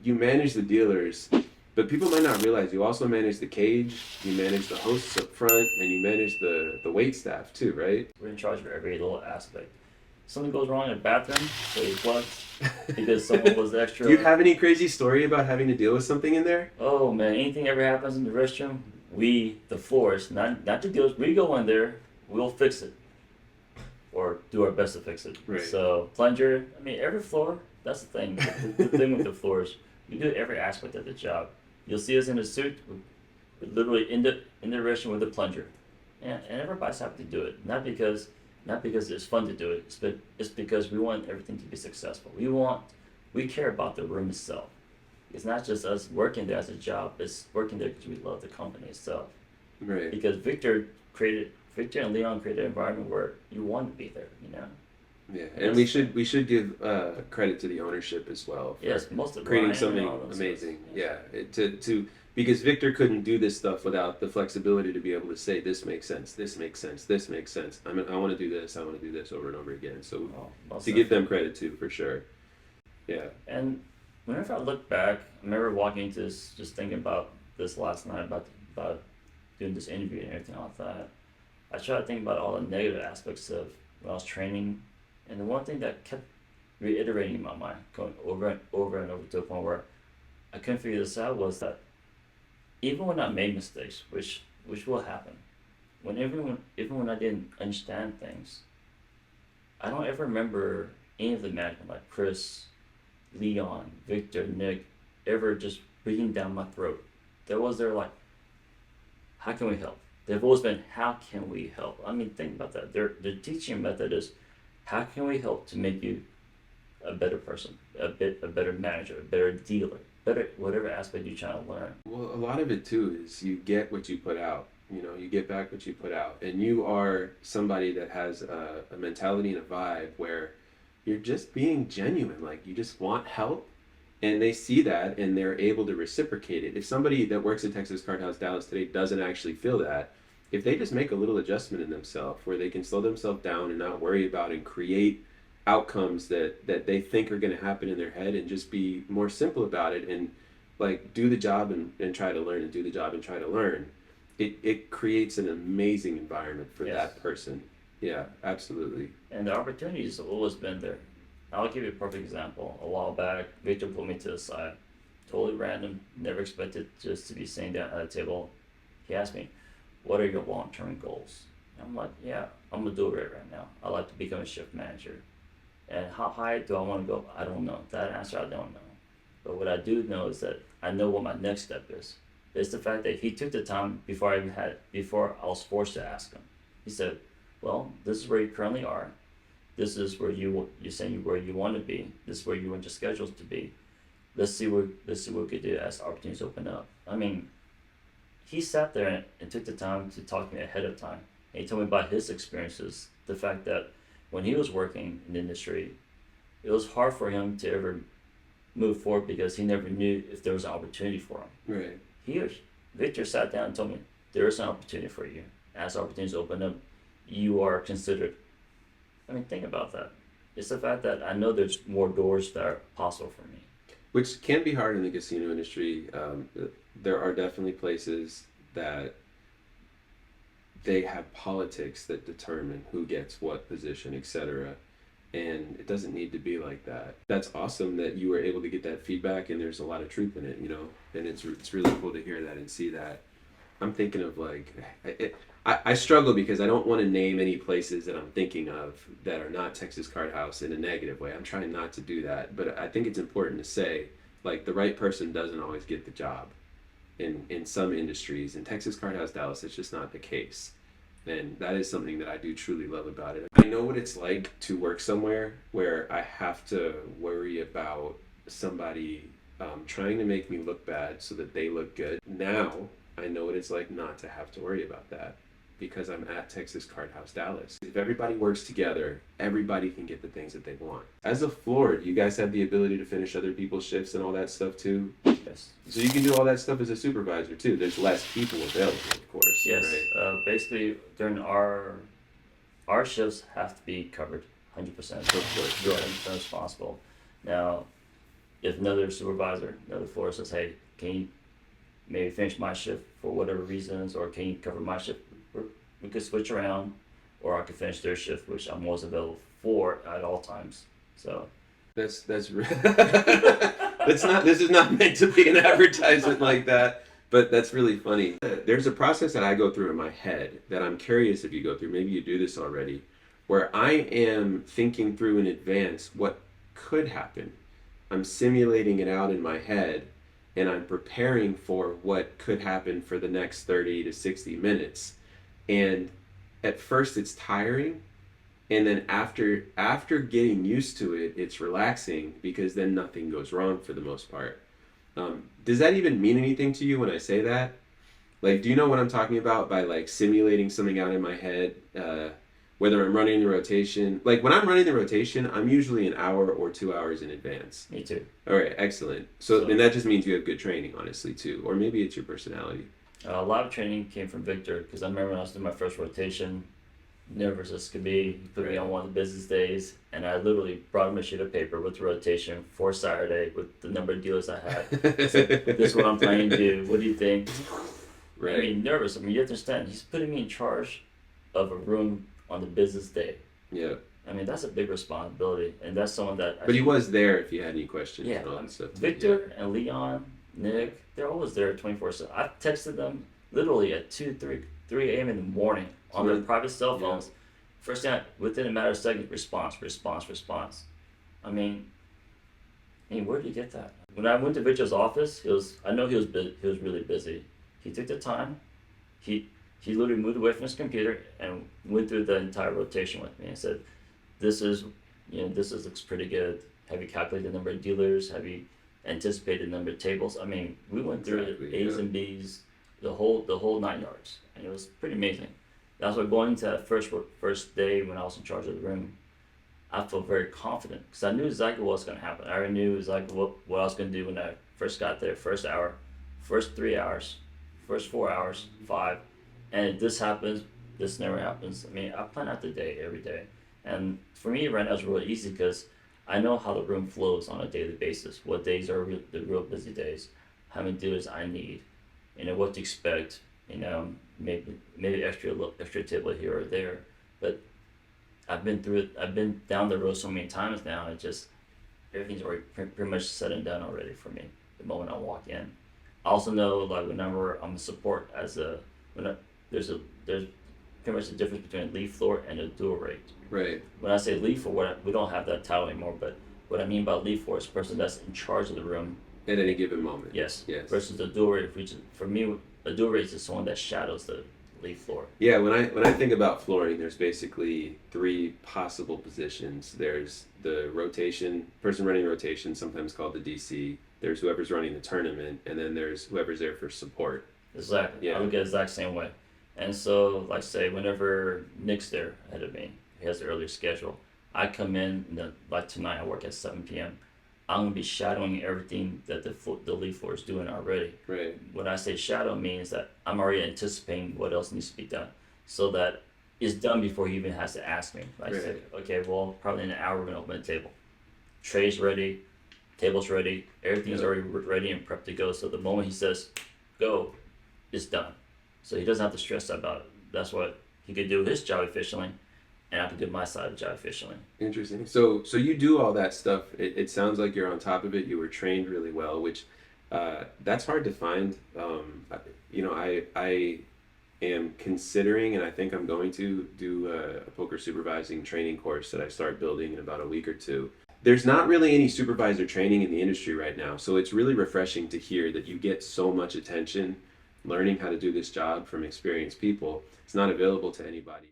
you manage the dealers, but people might not realize you also manage the cage, you manage the hosts up front, and you manage the wait staff too, right? We're in charge of every little aspect. Something goes wrong in the bathroom, so you flux because someone was extra. Do you have any crazy story about having to deal with something in there? Oh man, anything ever happens in the restroom, we, the floors, not the dealers, we go in there, we'll fix it. Or do our best to fix it. Right. So plunger, I mean every floor, that's the thing. The thing with the floors, we do every aspect of the job. You'll see us in a suit, we're literally in the restroom with a plunger. And everybody's happy to do it. Not because it's fun to do it, but it's because we want everything to be successful. We care about the room itself. It's not just us working there as a job, it's working there because we love the company itself. Right. Because Victor and Leon created an environment where you want to be there, you know? Yeah, and we should give credit to the ownership as well. For yes, most of creating Ryan something amazing. Yeah, to because Victor couldn't do this stuff without the flexibility to be able to say this makes sense, this makes sense, this makes sense. I mean, I want to do this, I want to do this over and over again. So to give them credit too, for sure. Yeah. And whenever I look back, I remember walking into this, just thinking about this last night about doing this interview and everything like that. I try to think about all the negative aspects of when I was training, and the one thing that kept reiterating in my mind, going over and over and over to a point where I couldn't figure this out, was that even when I made mistakes, which will happen, even when I didn't understand things, I don't ever remember any of the management, like Chris, Leon, Victor, Nick, ever just breathing down my throat. They're like, how can we help? They've always been, how can we help? I mean, think about that. Their teaching method is, how can we help to make you a better person, a better manager, a better dealer, better whatever aspect you're trying to learn. Well, a lot of it too is you get what you put out. You know, you get back what you put out, and you are somebody that has a mentality and a vibe where you're just being genuine. Like you just want help, and they see that and they're able to reciprocate it. If somebody that works at Texas Card House Dallas today doesn't actually feel that, if they just make a little adjustment in themselves where they can slow themselves down and not worry about and create outcomes that they think are going to happen in their head and just be more simple about it and like do the job and try to learn and do the job and try to learn, it creates an amazing environment for that person. Yeah, absolutely. And the opportunities have always been there. I'll give you a perfect example. A while back, Victor pulled me to the side, totally random, never expected just to be sitting down at a table. He asked me, what are your long-term goals? And I'm like, yeah, I'm gonna do it right now. I'd like to become a shift manager. And how high do I want to go? I don't know. That answer I don't know. But what I do know is that I know what my next step is. It's the fact that he took the time before I was forced to ask him. He said, well, this is where you currently are. This is where you're saying where you want to be. This is where you want your schedules to be. Let's see what we could do as opportunities open up. I mean, he sat there and took the time to talk to me ahead of time. And he told me about his experiences. The fact that when he was working in the industry, it was hard for him to ever move forward because he never knew if there was an opportunity for him. Right. Victor sat down and told me, there is an opportunity for you. As opportunities open up, you are considered. I mean, think about that. It's the fact that I know there's more doors that are possible for me. Which can be hard in the casino industry. There are definitely places that they have politics that determine who gets what position, etc. And it doesn't need to be like that. That's awesome that you were able to get that feedback, and there's a lot of truth in it, you know. And it's really cool to hear that and see that. I'm thinking of like, I struggle because I don't want to name any places that I'm thinking of that are not Texas Card House in a negative way. I'm trying not to do that, but I think it's important to say, like, the right person doesn't always get the job in some industries. In Texas Card House Dallas, it's just not the case. And that is something that I do truly love about it. I know what it's like to work somewhere where I have to worry about somebody trying to make me look bad so that they look good. Now, I know what it's like not to have to worry about that because I'm at Texas Card House Dallas. If everybody works together, everybody can get the things that they want. As a floor, you guys have the ability to finish other people's shifts and all that stuff too? Yes. So you can do all that stuff as a supervisor too. There's less people available, of course. Yes. Right? Basically, during our shifts have to be covered 100%. Of course. You're 100% responsible. Now, if another supervisor, another floor says, hey, can you maybe finish my shift for whatever reasons, or can you cover my shift? We could switch around, or I could finish their shift, which I'm always available for at all times. So That's that's not. This is not meant to be an advertisement like that. But that's really funny. There's a process that I go through in my head that I'm curious if you go through. Maybe you do this already, where I am thinking through in advance what could happen. I'm simulating it out in my head, and I'm preparing for what could happen for the next 30 to 60 minutes. And at first it's tiring, and then after getting used to it, it's relaxing because then nothing goes wrong for the most part. Does that even mean anything to you when I say that? Like, do you know what I'm talking about by like simulating something out in my head? Whether I'm running the rotation, like when I'm running the rotation, I'm usually an hour or 2 hours in advance. me too. All right, excellent. So and that just means you have good training, honestly, too, or maybe it's your personality. A lot of training came from Victor, because I remember when I was doing my first rotation, nervous as could be, he put me Right. on one of the business days, and I literally brought him a sheet of paper with the rotation for Saturday with the number of dealers I had. Said, this is what I'm planning to do. What do you think? Right. I mean, nervous. I mean, you have to understand, he's putting me in charge of a room on the business day. Yeah. I mean, that's a big responsibility, and that's someone that. But he was there if you had any questions Yeah, and all that stuff. Victor and Leon, Nick, they're always there 24/7. I've texted them literally at 3 a.m. in the morning on their private cell phones. First thing, within a matter of seconds, response. I mean, where did you get that? When I went to Victor's office, I know he was really busy. He took the time. He literally moved away from his computer and went through the entire rotation with me and said, this looks pretty good. Have you calculated the number of dealers? Have you anticipated the number of tables? I mean, we went through A's and B's, the whole 9 yards, and it was pretty amazing. That's why going into that first day when I was in charge of the room, I felt very confident because I knew exactly what was going to happen. I already knew exactly what I was going to do when I first got there. First hour, first 3 hours, first 4 hours, 5, and if this happens, this never happens. I mean, I plan out the day every day, and for me right now it's really easy because I know how the room flows on a daily basis. What days are the real busy days? How many dealers I need? What to expect. Maybe extra table here or there, but I've been through it. I've been down the road so many times now. It just everything's already pretty much set and done already for me. The moment I walk in, I also know like whenever I'm a support there's pretty much the difference between a lead floor and a dual rate. Right. When I say lead floor, we don't have that title anymore. But what I mean by lead floor is the person that's in charge of the room. At any given moment. Yes. Yes. Versus the dual rate, which for me, a dual rate is someone that shadows the lead floor. Yeah, when I think about flooring, there's basically 3 possible positions. There's the person running rotation, sometimes called the DC. There's whoever's running the tournament, and then there's whoever's there for support. Exactly. Yeah. I look at it the exact same way. And so, like say, whenever Nick's there ahead of me, he has the earlier schedule. I come in, like tonight, I work at 7 p.m. I'm gonna be shadowing everything that the lead floor is doing already. Right. When I say shadow, means that I'm already anticipating what else needs to be done, so that it's done before he even has to ask me. Like say, okay, well, probably in an hour we're gonna open the table. Trays ready, tables ready, everything's already ready and prepped to go. So the moment he says, "Go," it's done. So he doesn't have to stress about it. That's what he could do his job efficiently, and I can do my side of the job efficiently. Interesting. So you do all that stuff. It sounds like you're on top of it. You were trained really well, which that's hard to find. I am considering, and I think I'm going to do a poker supervising training course that I start building in about a week or 2. There's not really any supervisor training in the industry right now, so it's really refreshing to hear that you get so much attention learning how to do this job from experienced people. It's not available to anybody.